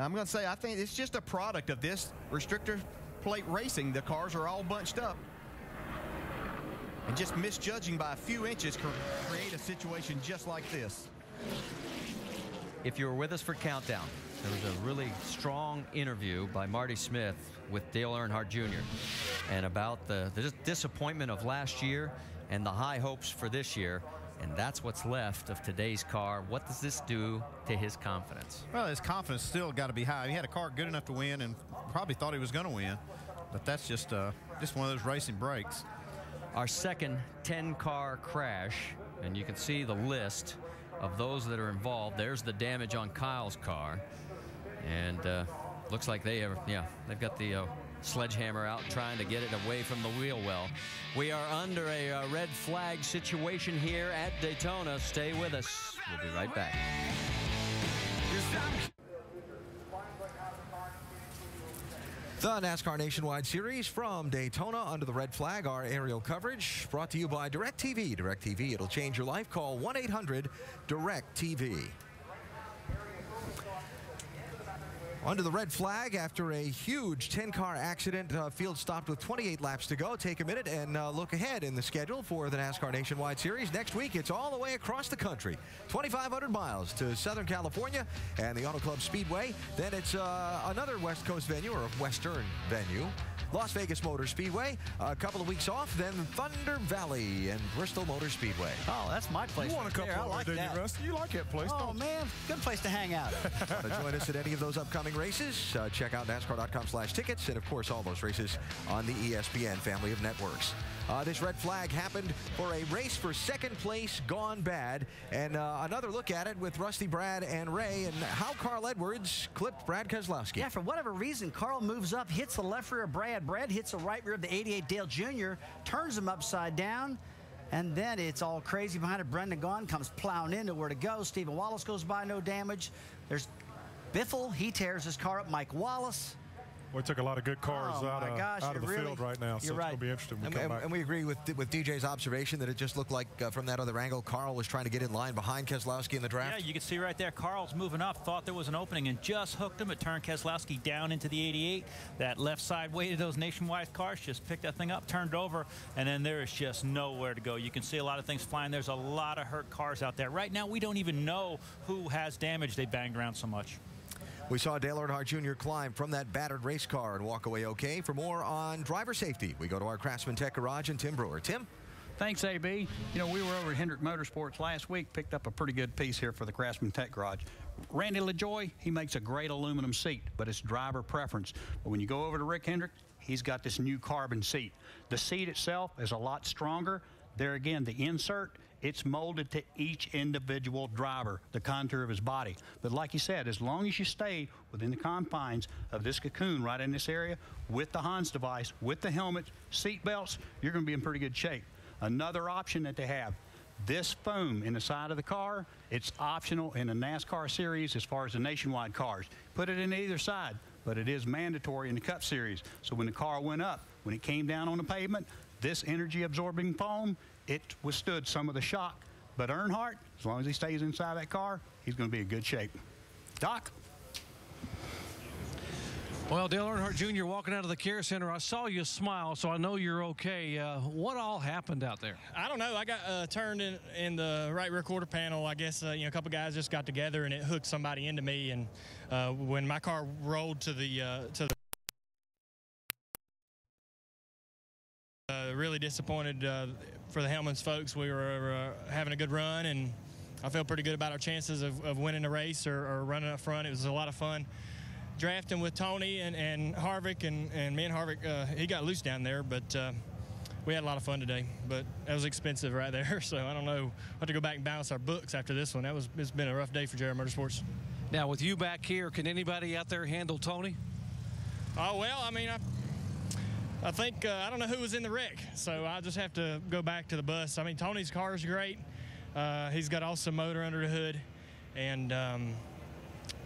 I'm going to say I think it's just a product of this restrictor plate racing. The cars are all bunched up. And just misjudging by a few inches can create a situation just like this. If you were with us for Countdown, there was a really strong interview by Marty Smith with Dale Earnhardt Jr. and about the disappointment of last year and the high hopes for this year. And that's what's left of today's car. What does this do to his confidence? Well, his confidence still got to be high. He had a car good enough to win and probably thought he was going to win. But that's just one of those racing breaks. Our second 10-car crash, and you can see the list of those that are involved. There's the damage on Kyle's car. And looks like they've got the sledgehammer out trying to get it away from the wheel well. We are under a red flag situation here at Daytona. Stay with us. We'll be right back. The NASCAR Nationwide Series from Daytona under the red flag, our aerial coverage brought to you by DirecTV. DirecTV, it'll change your life. Call 1-800-DirecTV. Under the red flag after a huge 10-car accident, field stopped with 28 laps to go. Take a minute and look ahead in the schedule for the NASCAR Nationwide Series. Next week, it's all the way across the country. 2,500 miles to Southern California and the Auto Club Speedway. Then it's another West Coast venue, or a Western venue. Las Vegas Motor Speedway, a couple of weeks off, then Thunder Valley and Bristol Motor Speedway. Oh, that's my place. You want a couple I like didn't you, Rusty? You like that place, Oh, man, good place to hang out. Want to join us at any of those upcoming races? Check out NASCAR.com/tickets, and of course all those races on the ESPN family of networks. This red flag happened for a race for second place gone bad, and another look at it with Rusty, Brad, and Ray, and how Carl Edwards clipped Brad Keselowski. Yeah, for whatever reason, Carl moves up, hits the left rear of Brad. Brad hits the right rear of the 88 Dale Jr., turns him upside down, and then it's all crazy behind it. Brendan Gaughan comes plowing into where to go. Stephen Wallace goes by, no damage. There's Biffle, he tears his car up. Mike Wallace. We took a lot of good cars out of the field right now, so it's going to be interesting when we come back. And we agree with DJ's observation that it just looked like from that other angle, Carl was trying to get in line behind Keselowski in the draft. Yeah, you can see right there, Carl's moving up, thought there was an opening and just hooked him. It turned Keselowski down into the 88. That left side weight of those Nationwide cars just picked that thing up, turned over, and then there is just nowhere to go. You can see a lot of things flying. There's a lot of hurt cars out there. Right now, we don't even know who has damage. They banged around so much. We saw Dale Earnhardt Jr. climb from that battered race car and walk away okay. For more on driver safety, we go to our Craftsman Tech Garage and Tim Brewer. Tim? Thanks, AB. You know, we were over at Hendrick Motorsports last week, picked up a pretty good piece here for the Craftsman Tech Garage. Randy LaJoy, he makes a great aluminum seat, but it's driver preference. But when you go over to Rick Hendrick, he's got this new carbon seat. The seat itself is a lot stronger. There again, the insert, it's molded to each individual driver, the contour of his body. But like you said, as long as you stay within the confines of this cocoon right in this area, with the Hans device, with the helmet, seat belts, you're going to be in pretty good shape. Another option that they have, this foam in the side of the car, it's optional in the NASCAR series as far as the Nationwide cars. Put it in either side, but it is mandatory in the Cup series. So when the car went up, when it came down on the pavement, this energy-absorbing foam, it withstood some of the shock. But Earnhardt, as long as he stays inside that car, he's going to be in good shape. Doc? Well, Dale Earnhardt Jr. walking out of the care center, I saw you smile, so I know you're okay. What all happened out there? I don't know. I got turned in the right rear quarter panel. I guess a couple guys just got together and it hooked somebody into me. And when my car rolled to the really disappointed for the Hellmann's folks. We were having a good run, and I felt pretty good about our chances of winning the race or running up front. It was a lot of fun drafting with Tony and Harvick, and me and Harvick, he got loose down there, but we had a lot of fun today. But that was expensive right there, so I don't know. We'll have to go back and balance our books after this one. It's been a rough day for Jarrett Motorsports. Now, with you back here, can anybody out there handle Tony? Oh, well, I mean, I think, I don't know who was in the wreck, so I just have to go back to the bus. I mean, Tony's car is great. He's got awesome motor under the hood, and,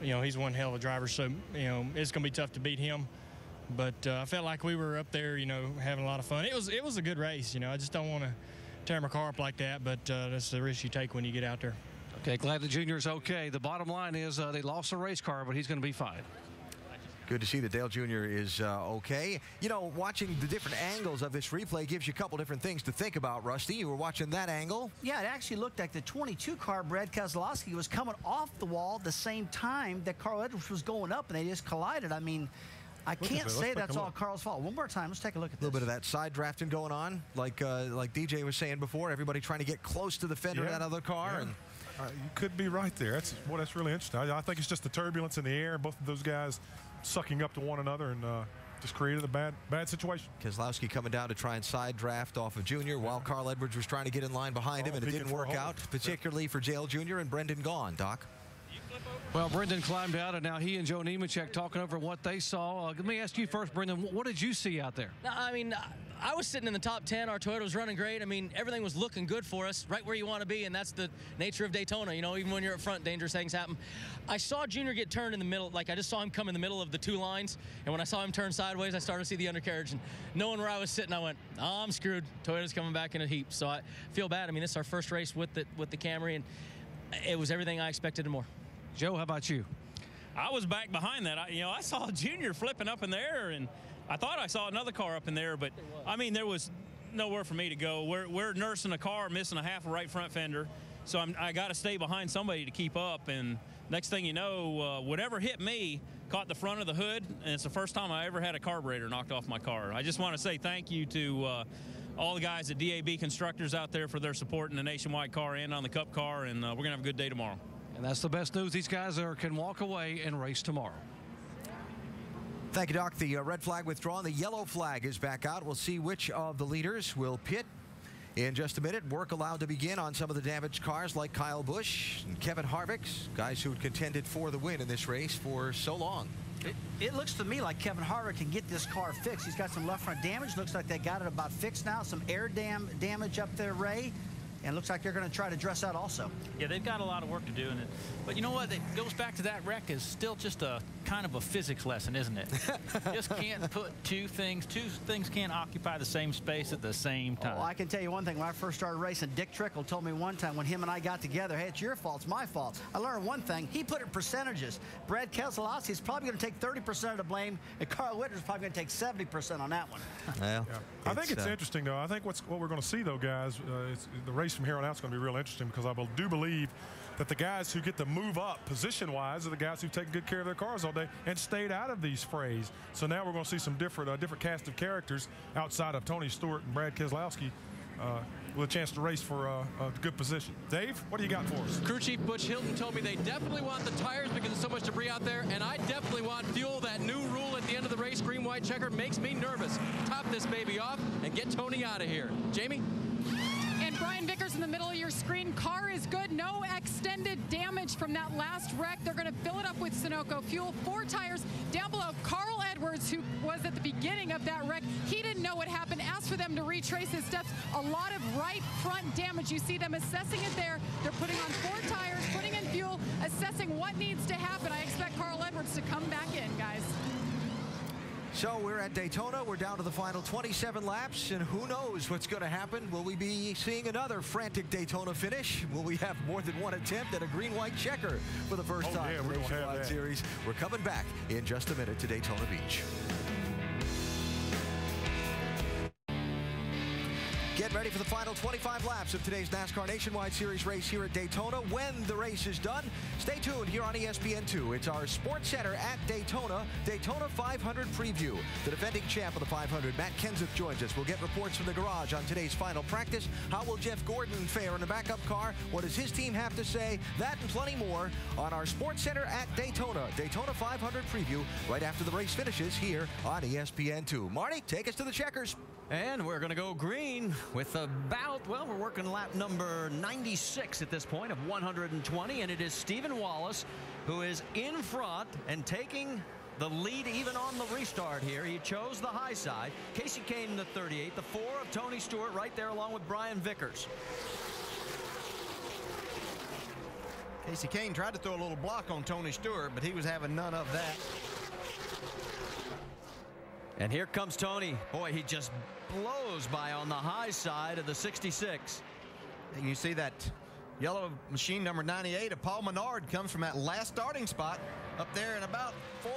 he's one hell of a driver, so, it's going to be tough to beat him. But I felt like we were up there, having a lot of fun. It was a good race, I just don't want to tear my car up like that, but that's the risk you take when you get out there. Okay, glad the junior's okay. The bottom line is they lost a race car, but he's going to be fine. Good to see that Dale Jr. is okay. You know, watching the different angles of this replay gives you a couple different things to think about, Rusty. You were watching that angle. Yeah, it actually looked like the 22 car, Brad Keselowski, was coming off the wall at the same time that Carl Edwards was going up, and they just collided. I mean, I can't say that's all Carl's fault. One more time, let's take a look at this. A little bit of that side drafting going on, like DJ was saying before. Everybody trying to get close to the fender of that other car. Yeah. And you could be right there. That's really interesting. I think it's just the turbulence in the air. Both of those guys sucking up to one another and just created a bad situation. Keselowski coming down to try and side draft off of Junior while Carl Edwards was trying to get in line behind him, and it didn't work out, particularly for Dale Jr. and Brendan Gaughan. Doc? Well, Brendan climbed out, and now he and Joe Nemechek talking over what they saw. Let me ask you first, Brendan, what did you see out there? I mean, I was sitting in the top 10. Our Toyota was running great. I mean, everything was looking good for us, right where you want to be, and that's the nature of Daytona. You know, even when you're up front, dangerous things happen. I saw Junior get turned in the middle. Like, I just saw him come in the middle of the two lines, and when I saw him turn sideways, I started to see the undercarriage. And knowing where I was sitting, I went, oh, I'm screwed. Toyota's coming back in a heap. So I feel bad. I mean, this is our first race with the Camry, and it was everything I expected and more. Joe, how about you? I was back behind that. I saw Junior flipping up in the air, and I thought I saw another car up in there, but I mean, there was nowhere for me to go. We're nursing a car, missing a half a right front fender, so I got to stay behind somebody to keep up. And next thing you know, whatever hit me caught the front of the hood, and it's the first time I ever had a carburetor knocked off my car. I just want to say thank you to all the guys at DAB Constructors out there for their support in the Nationwide car and on the Cup car, and we're going to have a good day tomorrow. And that's the best news. These guys can walk away and race tomorrow. Thank you, Doc. The red flag withdrawn. The yellow flag is back out. We'll see which of the leaders will pit in just a minute. Work allowed to begin on some of the damaged cars like Kyle Busch and Kevin Harvick's, guys who had contended for the win in this race for so long. It looks to me like Kevin Harvick can get this car fixed. He's got some left front damage. Looks like they got it about fixed now. Some air damage up there, Ray. And looks like they're going to try to dress that also. Yeah, they've got a lot of work to do in it. But you know what? It goes back to that wreck is still just a kind of a physics lesson, isn't it? Just can't put two things can't occupy the same space at the same time. Oh, I can tell you one thing. When I first started racing, Dick Trickle told me one time when him and I got together, hey, it's your fault, it's my fault. I learned one thing. He put it in percentages. Brad Keselowski is probably going to take 30% of the blame, and Carl Whitter's probably going to take 70% on that one. Well, yeah. I think it's interesting, though. I think what we're going to see, though, guys, the race from here on out is going to be real interesting because I do believe that the guys who get to move up position-wise are the guys who've taken good care of their cars all day and stayed out of these frays. So now we're going to see some different cast of characters outside of Tony Stewart and Brad Keselowski with a chance to race for a good position. Dave, what do you got for us? Crew Chief Butch Hilton told me they definitely want the tires because there's so much debris out there, and I definitely want fuel. That new rule at the end of the race, green, white checker, makes me nervous. Top this baby off and get Tony out of here. Jamie? And Brian Vickers in the middle of your screen. Car is good. No extended damage from that last wreck. They're going to fill it up with Sunoco fuel. 4 tires down below. Carl Edwards, who was at the beginning of that wreck, he didn't know what happened. Asked for them to retrace his steps. A lot of right front damage. You see them assessing it there. They're putting on 4 tires, putting in fuel, assessing what needs to happen. I expect Carl Edwards to come back in, guys. So we're at Daytona. We're down to the final 27 laps, and who knows what's going to happen. Will we be seeing another frantic Daytona finish? Will we have more than one attempt at a green-white checker for the first time in the Nationwide Series? We're coming back in just a minute to Daytona Beach. Get ready for the final 25 laps of today's NASCAR Nationwide Series race here at Daytona. When the race is done, stay tuned here on ESPN2. It's our Sports Center at Daytona 500 preview. The defending champ of the 500, Matt Kenseth, joins us. We'll get reports from the garage on today's final practice. How will Jeff Gordon fare in the backup car? What does his team have to say? That and plenty more on our Sports Center at Daytona 500 preview right after the race finishes here on ESPN2. Marty, take us to the checkers. And we're going to go green with about, well, we're working lap number 96 at this point of 120, and it is Stephen Wallace who is in front and taking the lead even on the restart here. He chose the high side. Casey Kane in the 38, the 4 of Tony Stewart right there along with Brian Vickers. Casey Kane tried to throw a little block on Tony Stewart, but he was having none of that. And here comes Tony. Boy, he just blows by on the high side of the 66. And you see that Yellow machine number 98 of Paul Menard comes from that last starting spot up there in about fourth.